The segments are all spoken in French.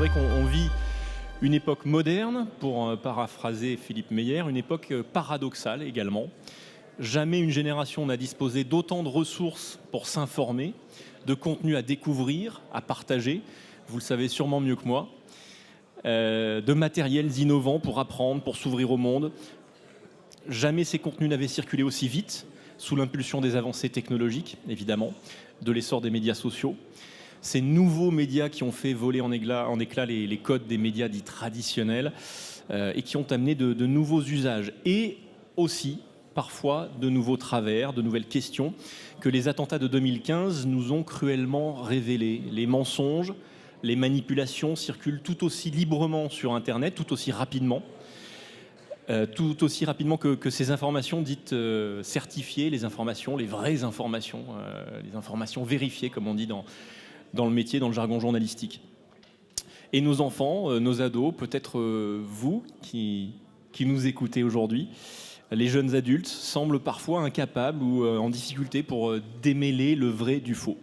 vrai qu'on vit une époque moderne, pour paraphraser Philippe Meyer, une époque paradoxale également. Jamais une génération n'a disposé d'autant de ressources pour s'informer, de contenus à découvrir, à partager, vous le savez sûrement mieux que moi, de matériels innovants pour apprendre, pour s'ouvrir au monde. Jamais ces contenus n'avaient circulé aussi vite, sous l'impulsion des avancées technologiques, évidemment, de l'essor des médias sociaux. Ces nouveaux médias qui ont fait voler en éclats les codes des médias dits traditionnels et qui ont amené de nouveaux usages et aussi parfois de nouveaux travers, de nouvelles questions que les attentats de 2015 nous ont cruellement révélés. Les mensonges, les manipulations circulent tout aussi librement sur Internet, tout aussi rapidement que ces informations dites certifiées, les vraies informations, les informations vérifiées, comme on dit dans le métier, dans le jargon journalistique. Et nos enfants, nos ados, peut-être vous qui nous écoutez aujourd'hui, les jeunes adultes semblent parfois incapables ou en difficulté pour démêler le vrai du faux.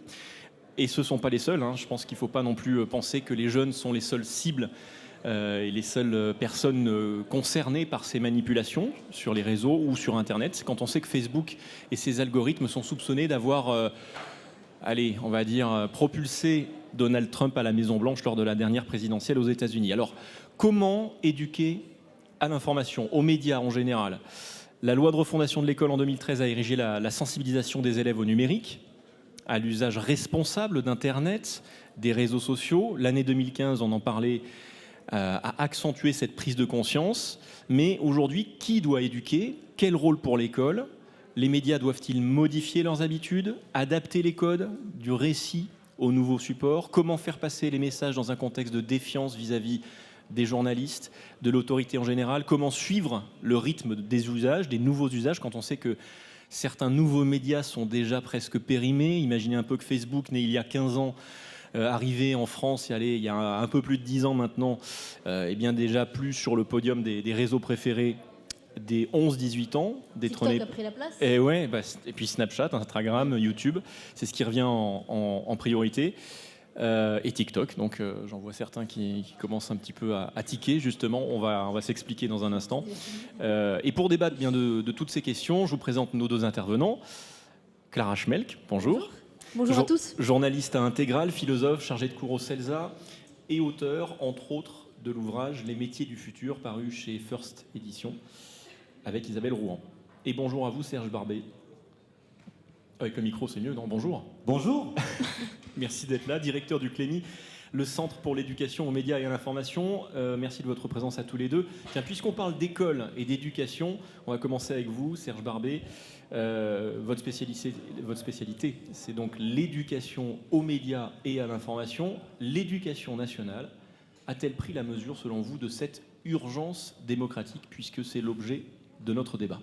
Et ce ne sont pas les seuls. Je pense qu'il ne faut pas non plus penser que les jeunes sont les seules cibles et les seules personnes concernées par ces manipulations sur les réseaux ou sur Internet. Quand on sait que Facebook et ses algorithmes sont soupçonnés d'avoir, on va dire, propulsé Donald Trump à la Maison-Blanche lors de la dernière présidentielle aux États-Unis. Alors, comment éduquer à l'information, aux médias en général ? La loi de refondation de l'école en 2013 a érigé la sensibilisation des élèves au numérique, à l'usage responsable d'Internet, des réseaux sociaux. L'année 2015, on en parlait, a accentué cette prise de conscience. Mais aujourd'hui, qui doit éduquer ? Quel rôle pour l'école ? Les médias doivent-ils modifier leurs habitudes, adapter les codes du récit aux nouveaux supports ? Comment faire passer les messages dans un contexte de défiance vis-à-vis des journalistes, de l'autorité en général? Comment suivre le rythme des usages, des nouveaux usages, quand on sait que certains nouveaux médias sont déjà presque périmés? Imaginez un peu que Facebook, né il y a 15 ans, arrivé en France il y a un peu plus de 10 ans maintenant, et bien déjà plus sur le podium des réseaux préférés des 11-18 ans. TikTok a pris la place. Et, et puis Snapchat, Instagram, YouTube, c'est ce qui revient en priorité. Et TikTok, donc j'en vois certains qui commencent un petit peu à tiquer, justement. On va s'expliquer dans un instant. Et pour débattre bien de toutes ces questions, je vous présente nos deux intervenants. Clara Schmelk, bonjour. Bonjour à tous. Journaliste à Intégral, philosophe, chargé de cours au CELSA et auteur, entre autres, de l'ouvrage Les métiers du futur, paru chez First Édition, avec Isabelle Rouen. Et bonjour à vous, Serge Barbet. Avec le micro, c'est mieux, non ? Bonjour. Bonjour. Merci d'être là, directeur du CLEMI, le Centre pour l'éducation aux médias et à l'information. Merci de votre présence à tous les deux. Tiens, puisqu'on parle d'école et d'éducation, on va commencer avec vous, Serge Barbet. Votre spécialité, c'est donc l'éducation aux médias et à l'information. L'éducation nationale a-t-elle pris la mesure, selon vous, de cette urgence démocratique, puisque c'est l'objet de notre débat ?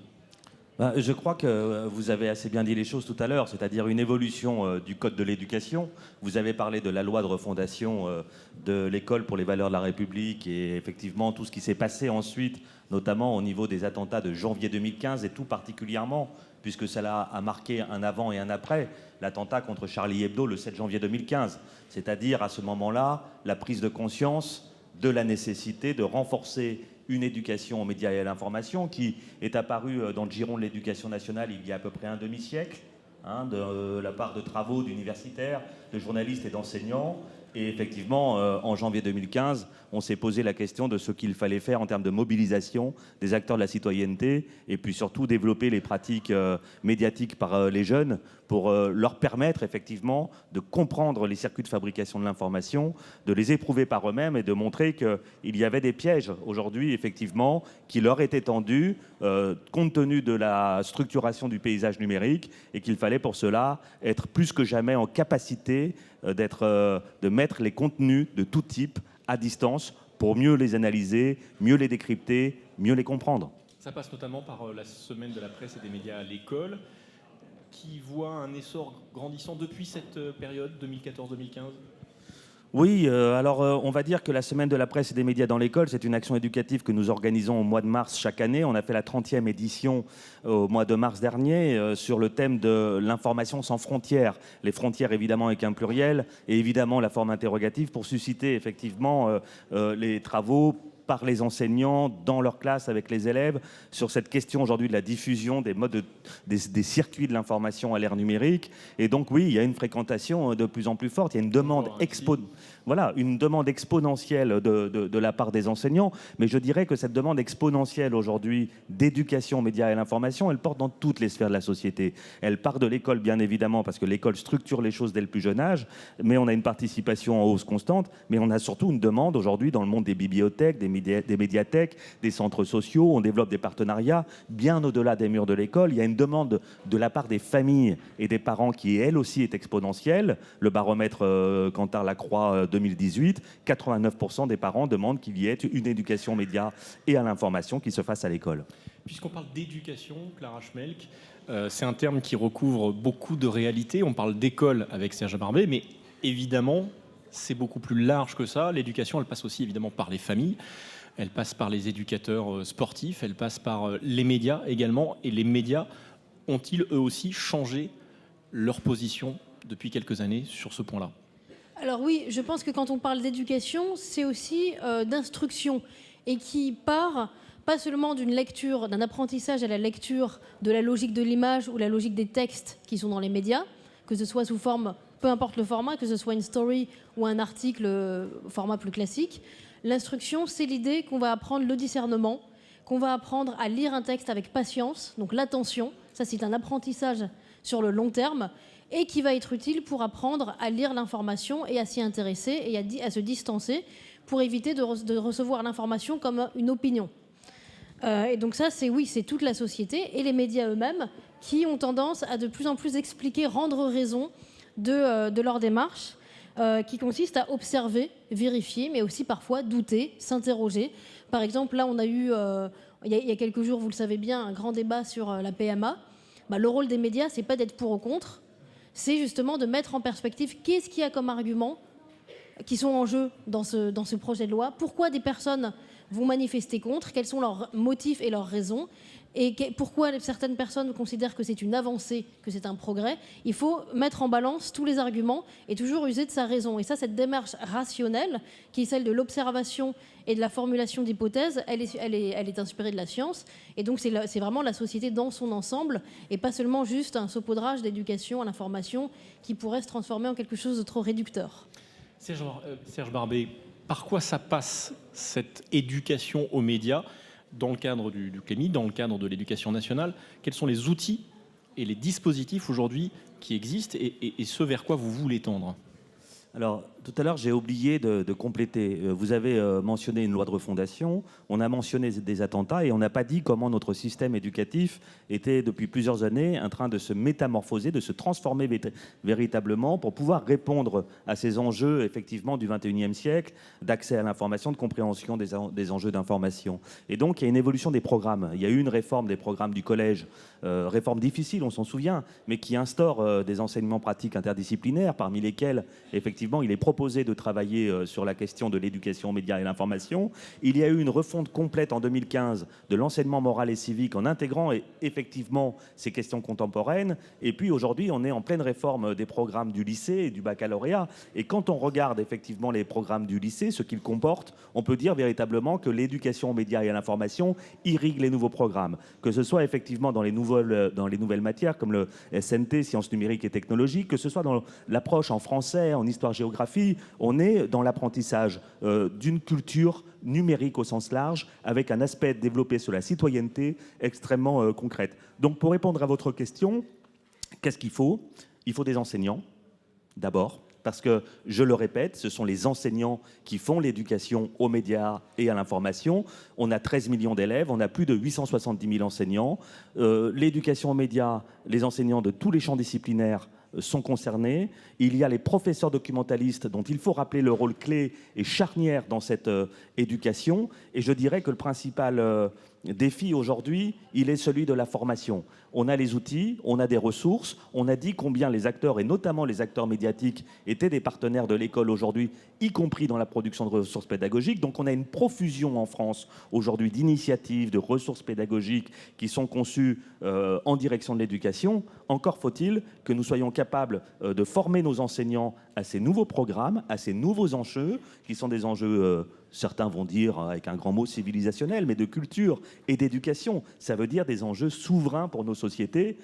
Je crois que vous avez assez bien dit les choses tout à l'heure, c'est-à-dire une évolution du code de l'éducation. Vous avez parlé de la loi de refondation de l'école pour les valeurs de la République et effectivement tout ce qui s'est passé ensuite, notamment au niveau des attentats de janvier 2015 et tout particulièrement, puisque cela a marqué un avant et un après, l'attentat contre Charlie Hebdo le 7 janvier 2015. C'est-à-dire à ce moment-là, la prise de conscience de la nécessité de renforcer une éducation aux médias et à l'information qui est apparue dans le giron de l'éducation nationale il y a à peu près un demi-siècle, de la part de travaux d'universitaires, de journalistes et d'enseignants. Et effectivement, en janvier 2015, on s'est posé la question de ce qu'il fallait faire en termes de mobilisation des acteurs de la citoyenneté et puis surtout développer les pratiques médiatiques par les jeunes pour leur permettre effectivement de comprendre les circuits de fabrication de l'information, de les éprouver par eux-mêmes et de montrer qu'il y avait des pièges aujourd'hui effectivement qui leur étaient tendus compte tenu de la structuration du paysage numérique et qu'il fallait pour cela être plus que jamais en capacité de mettre les contenus de tout type à distance pour mieux les analyser, mieux les décrypter, mieux les comprendre. Ça passe notamment par la semaine de la presse et des médias à l'école, qui voit un essor grandissant depuis cette période 2014-2015. Oui, alors on va dire que la semaine de la presse et des médias dans l'école, c'est une action éducative que nous organisons au mois de mars chaque année. On a fait la 30e édition au mois de mars dernier sur le thème de l'information sans frontières. Les frontières évidemment avec un pluriel et évidemment la forme interrogative pour susciter effectivement les travaux par les enseignants dans leur classe avec les élèves sur cette question aujourd'hui de la diffusion des modes des circuits de l'information à l'ère numérique. Et donc oui, il y a une fréquentation de plus en plus forte, il y a une demande une demande exponentielle de la part des enseignants, mais je dirais que cette demande exponentielle aujourd'hui d'éducation aux médias et à l'information, elle porte dans toutes les sphères de la société. Elle part de l'école bien évidemment parce que l'école structure les choses dès le plus jeune âge, mais on a une participation en hausse constante, mais on a surtout une demande aujourd'hui dans le monde des bibliothèques, des médiathèques, des centres sociaux. On développe des partenariats bien au-delà des murs de l'école. Il y a une demande de la part des familles et des parents qui, elle aussi, est exponentielle. Le baromètre Kantar-Lacroix 2018, 89% des parents demandent qu'il y ait une éducation aux médias et à l'information qui se fasse à l'école. Puisqu'on parle d'éducation, Clara Schmelk, c'est un terme qui recouvre beaucoup de réalités. On parle d'école avec Serge Barbet, mais évidemment, c'est beaucoup plus large que ça. L'éducation, elle passe aussi évidemment par les familles, elle passe par les éducateurs sportifs, elle passe par les médias également. Et les médias ont-ils eux aussi changé leur position depuis quelques années sur ce point-là? Alors oui, je pense que quand on parle d'éducation, c'est aussi d'instruction et qui part pas seulement d'une lecture, d'un apprentissage à la lecture de la logique de l'image ou la logique des textes qui sont dans les médias, que ce soit sous forme, peu importe le format, que ce soit une story ou un article format plus classique. L'instruction, c'est l'idée qu'on va apprendre le discernement, qu'on va apprendre à lire un texte avec patience, donc l'attention. Ça, c'est un apprentissage sur le long terme et qui va être utile pour apprendre à lire l'information et à s'y intéresser et à se distancer pour éviter de recevoir l'information comme une opinion. Et donc ça, c'est toute la société et les médias eux-mêmes qui ont tendance à de plus en plus expliquer, rendre raison de leur démarche, qui consiste à observer, vérifier, mais aussi parfois douter, s'interroger. Par exemple, là, on a eu, il y a quelques jours, vous le savez bien, un grand débat sur la PMA. Le rôle des médias, c'est pas d'être pour ou contre, c'est justement de mettre en perspective qu'est-ce qu'il y a comme arguments qui sont en jeu dans ce projet de loi, pourquoi des personnes vont manifester contre, quels sont leurs motifs et leurs raisons, et pourquoi certaines personnes considèrent que c'est une avancée, que c'est un progrès. Il faut mettre en balance tous les arguments et toujours user de sa raison. Et ça, cette démarche rationnelle, qui est celle de l'observation et de la formulation d'hypothèses, elle est inspirée de la science. Et donc, c'est vraiment la société dans son ensemble, et pas seulement juste un saupoudrage d'éducation à l'information qui pourrait se transformer en quelque chose de trop réducteur. Serge Barbet, par quoi ça passe, cette éducation aux médias, dans le cadre du CLEMI, dans le cadre de l'éducation nationale? Quels sont les outils et les dispositifs aujourd'hui qui existent et ce vers quoi vous voulez tendre? Alors, tout à l'heure, j'ai oublié de compléter. Vous avez mentionné une loi de refondation, on a mentionné des attentats et on n'a pas dit comment notre système éducatif était depuis plusieurs années en train de se métamorphoser, de se transformer véritablement pour pouvoir répondre à ces enjeux effectivement du 21e siècle, d'accès à l'information, de compréhension des enjeux d'information. Et donc, il y a une évolution des programmes. Il y a eu une réforme des programmes du collège, réforme difficile, on s'en souvient, mais qui instaure des enseignements pratiques interdisciplinaires, parmi lesquels, effectivement, il est proposé de travailler sur la question de l'éducation aux médias et l'information. Il y a eu une refonte complète en 2015 de l'enseignement moral et civique en intégrant effectivement ces questions contemporaines. Et puis aujourd'hui, on est en pleine réforme des programmes du lycée et du baccalauréat. Et quand on regarde effectivement les programmes du lycée, ce qu'ils comportent, on peut dire véritablement que l'éducation aux médias et à l'information irrigue les nouveaux programmes. Que ce soit effectivement dans les nouvelles matières comme le SNT, sciences numériques et technologiques, que ce soit dans l'approche en français, en histoire-géographie, on est dans l'apprentissage d'une culture numérique au sens large, avec un aspect développé sur la citoyenneté extrêmement concrète. Donc pour répondre à votre question, qu'est-ce qu'il faut? Il faut des enseignants, d'abord, parce que, je le répète, ce sont les enseignants qui font l'éducation aux médias et à l'information. On a 13 millions d'élèves, on a plus de 870 000 enseignants. L'éducation aux médias, les enseignants de tous les champs disciplinaires sont concernés. Il y a les professeurs documentalistes dont il faut rappeler le rôle clé et charnière dans cette éducation. Et je dirais que le principal défi aujourd'hui, il est celui de la formation. On a les outils, on a des ressources, on a dit combien les acteurs, et notamment les acteurs médiatiques, étaient des partenaires de l'école aujourd'hui, y compris dans la production de ressources pédagogiques. Donc on a une profusion en France aujourd'hui d'initiatives, de ressources pédagogiques qui sont conçues en direction de l'éducation. Encore faut-il que nous soyons capables de former nos enseignants à ces nouveaux programmes, à ces nouveaux enjeux, qui sont des enjeux, certains vont dire avec un grand mot civilisationnel, mais de culture et d'éducation. Ça veut dire des enjeux souverains pour nos sociétés,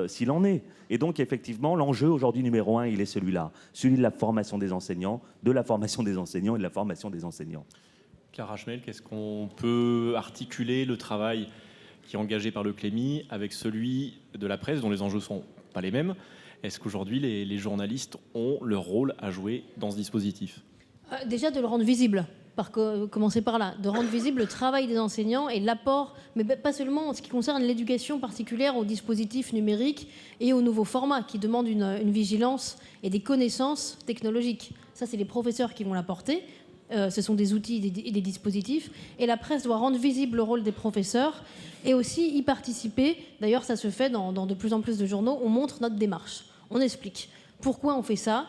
s'il en est. Et donc, effectivement, l'enjeu aujourd'hui numéro 1, il est celui-là, celui de la formation des enseignants, de la formation des enseignants et de la formation des enseignants. Clara Schmel, qu'est-ce qu'on peut articuler le travail qui est engagé par le Clémy avec celui de la presse, dont les enjeux ne sont pas les mêmes? Est-ce qu'aujourd'hui, les journalistes ont leur rôle à jouer dans ce dispositif? Déjà de le rendre visible. Commencer par là, de rendre visible le travail des enseignants et l'apport, mais pas seulement en ce qui concerne l'éducation particulière aux dispositifs numériques et aux nouveaux formats qui demandent une vigilance et des connaissances technologiques. Ça, c'est les professeurs qui vont l'apporter. Ce sont des outils et des dispositifs. Et la presse doit rendre visible le rôle des professeurs et aussi y participer. D'ailleurs, ça se fait dans de plus en plus de journaux. On montre notre démarche. On explique pourquoi on fait ça.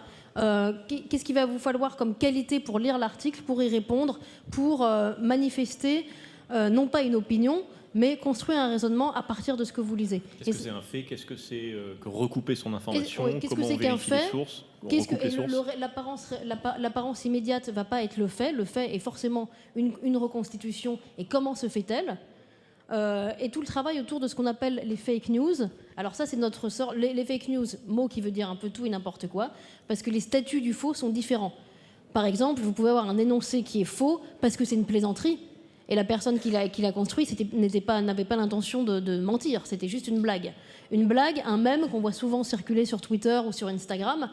Qu'est-ce qu'il va vous falloir comme qualité pour lire l'article, pour y répondre, pour manifester, non pas une opinion, mais construire un raisonnement à partir de ce que vous lisez. Qu'est-ce que c'est un fait? Qu'est-ce que c'est que recouper son information? Qu'est-ce que Comment c'est on qu'un vérifie les fait? sources? L'apparence immédiate ne va pas être le fait. Le fait est forcément une reconstitution. Et comment se fait-elle? Et tout le travail autour de ce qu'on appelle les fake news. Alors ça, c'est notre sort. Les fake news, mot qui veut dire un peu tout et n'importe quoi, parce que les statuts du faux sont différents. Par exemple, vous pouvez avoir un énoncé qui est faux parce que c'est une plaisanterie, et la personne qui l'a construit n'avait pas l'intention de mentir, c'était juste une blague. Une blague, un mème qu'on voit souvent circuler sur Twitter ou sur Instagram,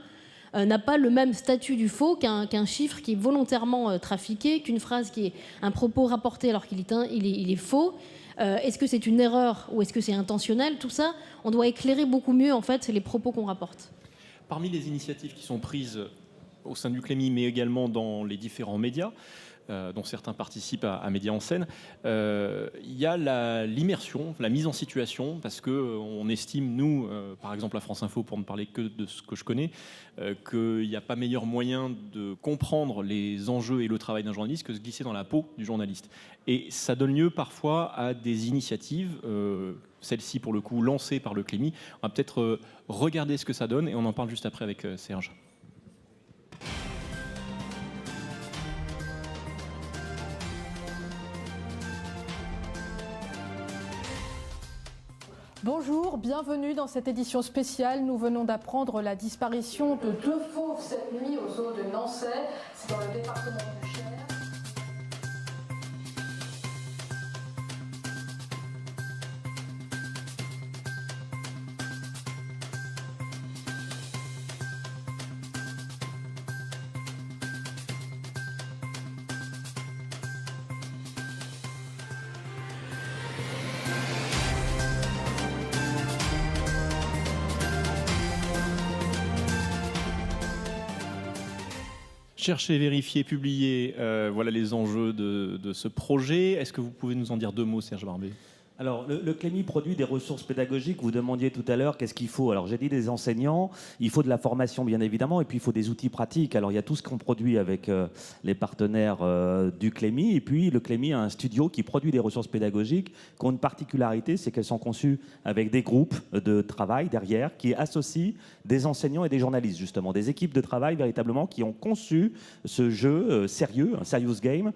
n'a pas le même statut du faux qu'un chiffre qui est volontairement trafiqué, qu'une phrase qui est un propos rapporté alors qu'il est faux. Est-ce que c'est une erreur ou est-ce que c'est intentionnel? Tout ça, on doit éclairer beaucoup mieux en fait les propos qu'on rapporte. Parmi les initiatives qui sont prises au sein du Clémy, mais également dans les différents médias, dont certains participent à Médias en scène, il y a l'immersion, la mise en situation, parce qu'on estime, nous, par exemple à France Info, pour ne parler que de ce que je connais, qu'il n'y a pas meilleur moyen de comprendre les enjeux et le travail d'un journaliste que de se glisser dans la peau du journaliste. Et ça donne lieu parfois à des initiatives, celle-ci pour le coup lancée par le Clémy. On va peut-être regarder ce que ça donne et on en parle juste après avec Serge. Bonjour, bienvenue dans cette édition spéciale. Nous venons d'apprendre la disparition de 2 fauves cette nuit au zoo de Nançay. C'est dans le département du Cher. Chercher, vérifier, publier, voilà les enjeux de ce projet. Est-ce que vous pouvez nous en dire 2 mots, Serge Barbet? Alors, le Clémy produit des ressources pédagogiques. Vous demandiez tout à l'heure qu'est-ce qu'il faut. Alors, j'ai dit des enseignants. Il faut de la formation, bien évidemment, et puis il faut des outils pratiques. Alors, il y a tout ce qu'on produit avec les partenaires du Clémy. Et puis, le Clémy a un studio qui produit des ressources pédagogiques qui ont une particularité, c'est qu'elles sont conçues avec des groupes de travail derrière qui associent des enseignants et des journalistes, justement. Des équipes de travail, véritablement, qui ont conçu ce jeu sérieux, un serious game,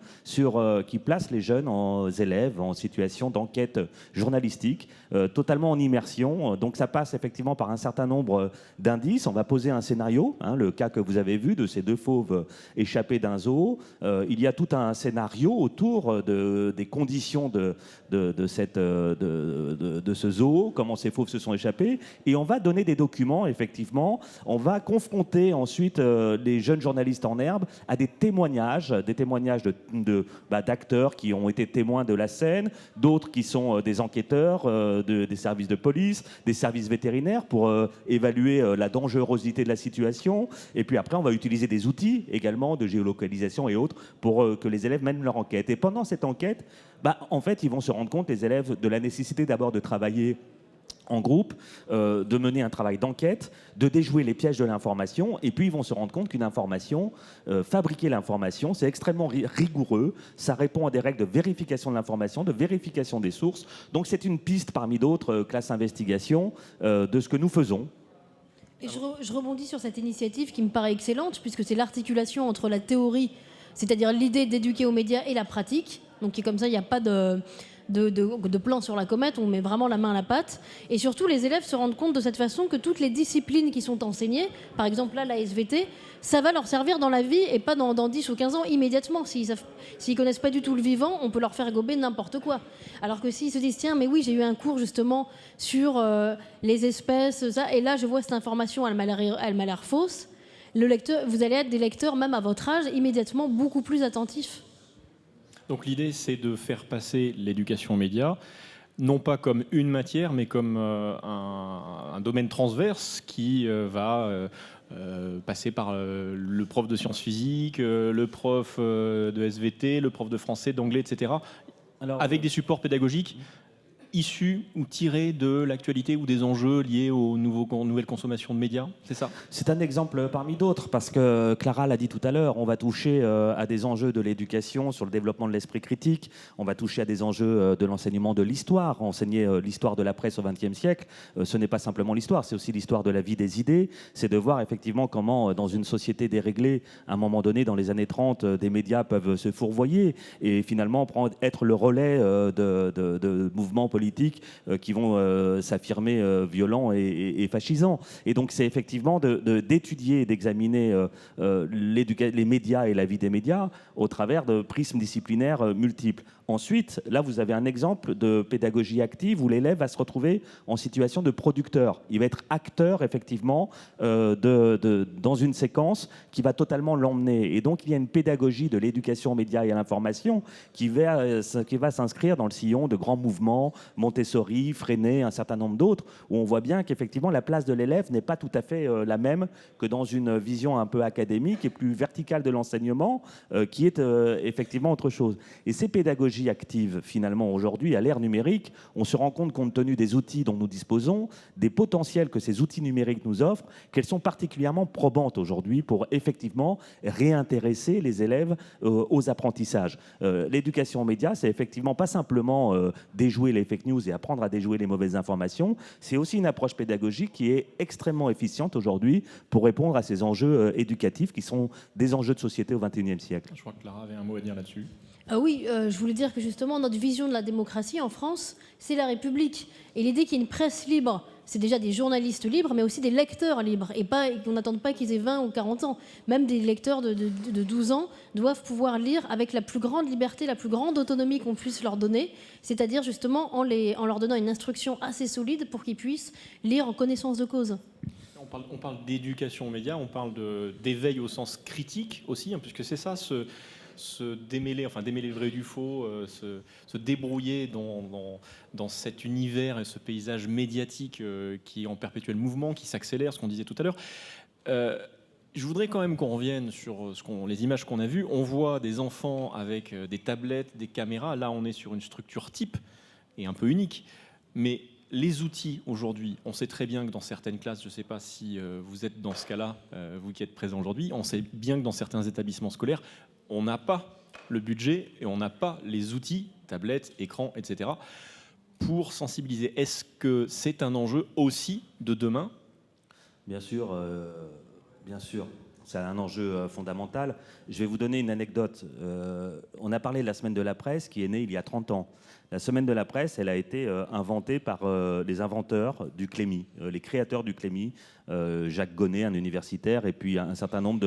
qui place les jeunes élèves en situation d'enquête journalistique, totalement en immersion. Donc ça passe effectivement par un certain nombre d'indices. On va poser un scénario, le cas que vous avez vu de ces 2 fauves échappés d'un zoo. Il y a tout un scénario autour des conditions de ce zoo, comment ces fauves se sont échappés. Et on va donner des documents, effectivement. On va confronter ensuite les jeunes journalistes en herbe à des témoignages d'acteurs qui ont été témoins de la scène, d'autres qui sont des enquêteurs, des services de police, des services vétérinaires pour évaluer la dangerosité de la situation. Et puis après, on va utiliser des outils également de géolocalisation et autres pour que les élèves mènent leur enquête. Et pendant cette enquête, en fait, ils vont se rendre compte, les élèves, de la nécessité d'abord de travailler en groupe, de mener un travail d'enquête, de déjouer les pièges de l'information, et puis ils vont se rendre compte qu'une information, fabriquer l'information, c'est extrêmement rigoureux, ça répond à des règles de vérification de l'information, de vérification des sources, donc c'est une piste parmi d'autres, classe investigation, de ce que nous faisons. Et je rebondis sur cette initiative qui me paraît excellente, puisque c'est l'articulation entre la théorie, c'est-à-dire l'idée d'éduquer aux médias, et la pratique, donc qui est comme ça, il n'y a pas de plan sur la comète, on met vraiment la main à la pâte. Et surtout, les élèves se rendent compte de cette façon que toutes les disciplines qui sont enseignées, par exemple là, la SVT, ça va leur servir dans la vie et pas dans 10 ou 15 ans immédiatement. S'ils connaissent pas du tout le vivant, on peut leur faire gober n'importe quoi. Alors que s'ils se disent, tiens, mais oui, j'ai eu un cours justement sur les espèces, ça, et là, je vois cette information, elle m'a l'air fausse. Le lecteur, vous allez être des lecteurs, même à votre âge, immédiatement beaucoup plus attentifs. Donc l'idée, c'est de faire passer l'éducation aux médias, non pas comme une matière, mais comme un domaine transverse qui va passer par le prof de sciences physiques, le prof de SVT, le prof de français, d'anglais, etc. Alors, avec des supports pédagogiques issus ou tirés de l'actualité ou des enjeux liés aux nouvelles consommations de médias, c'est ça? C'est un exemple parmi d'autres, parce que Clara l'a dit tout à l'heure, on va toucher à des enjeux de l'éducation sur le développement de l'esprit critique, on va toucher à des enjeux de l'enseignement de l'histoire. Enseigner l'histoire de la presse au XXe siècle, ce n'est pas simplement l'histoire, c'est aussi l'histoire de la vie des idées, c'est de voir effectivement comment dans une société déréglée, à un moment donné, dans les années 30, des médias peuvent se fourvoyer et finalement être le relais de mouvements politiques qui vont s'affirmer violents et fascisants. Et donc c'est effectivement d'étudier et d'examiner les médias et la vie des médias au travers de prismes disciplinaires multiples. Ensuite, là, vous avez un exemple de pédagogie active où l'élève va se retrouver en situation de producteur. Il va être acteur, effectivement, dans une séquence qui va totalement l'emmener. Et donc, il y a une pédagogie de l'éducation aux médias et à l'information qui va s'inscrire dans le sillon de grands mouvements, Montessori, Freinet, un certain nombre d'autres, où on voit bien qu'effectivement, la place de l'élève n'est pas tout à fait la même que dans une vision un peu académique et plus verticale de l'enseignement, qui est effectivement autre chose. Et ces pédagogies active, finalement, aujourd'hui, à l'ère numérique, on se rend compte tenu des outils dont nous disposons, des potentiels que ces outils numériques nous offrent, qu'elles sont particulièrement probantes aujourd'hui pour effectivement réintéresser les élèves aux apprentissages. L'éducation aux médias, c'est effectivement pas simplement déjouer les fake news et apprendre à déjouer les mauvaises informations, c'est aussi une approche pédagogique qui est extrêmement efficiente aujourd'hui pour répondre à ces enjeux éducatifs qui sont des enjeux de société au XXIe siècle. Je crois que Clara avait un mot à dire là-dessus. Oui, je voulais dire que justement, notre vision de la démocratie en France, c'est la République. Et l'idée qu'il y ait une presse libre, c'est déjà des journalistes libres, mais aussi des lecteurs libres. Et qu'on n'attende pas qu'ils aient 20 ou 40 ans. Même des lecteurs de 12 ans doivent pouvoir lire avec la plus grande liberté, la plus grande autonomie qu'on puisse leur donner. C'est-à-dire justement en leur donnant une instruction assez solide pour qu'ils puissent lire en connaissance de cause. On parle d'éducation aux médias, on parle d'éveil au sens critique aussi, hein, puisque c'est ça, se démêler le vrai du faux, se débrouiller dans cet univers et ce paysage médiatique qui est en perpétuel mouvement, qui s'accélère, ce qu'on disait tout à l'heure. Je voudrais quand même qu'on revienne sur les images qu'on a vues. On voit des enfants avec des tablettes, des caméras. Là, on est sur une structure type et un peu unique. Mais les outils aujourd'hui, on sait très bien que dans certaines classes, je ne sais pas si vous êtes dans ce cas-là, vous qui êtes présents aujourd'hui, on sait bien que dans certains établissements scolaires, on n'a pas le budget et on n'a pas les outils, tablettes, écrans, etc., pour sensibiliser. Est-ce que c'est un enjeu aussi de demain ? Bien sûr, c'est un enjeu fondamental. Je vais vous donner une anecdote. On a parlé de la Semaine de la Presse qui est née il y a 30 ans. La Semaine de la Presse, elle a été inventée par les inventeurs du Clémy, les créateurs du Clémy, Jacques Gonnet, un universitaire, et puis un certain nombre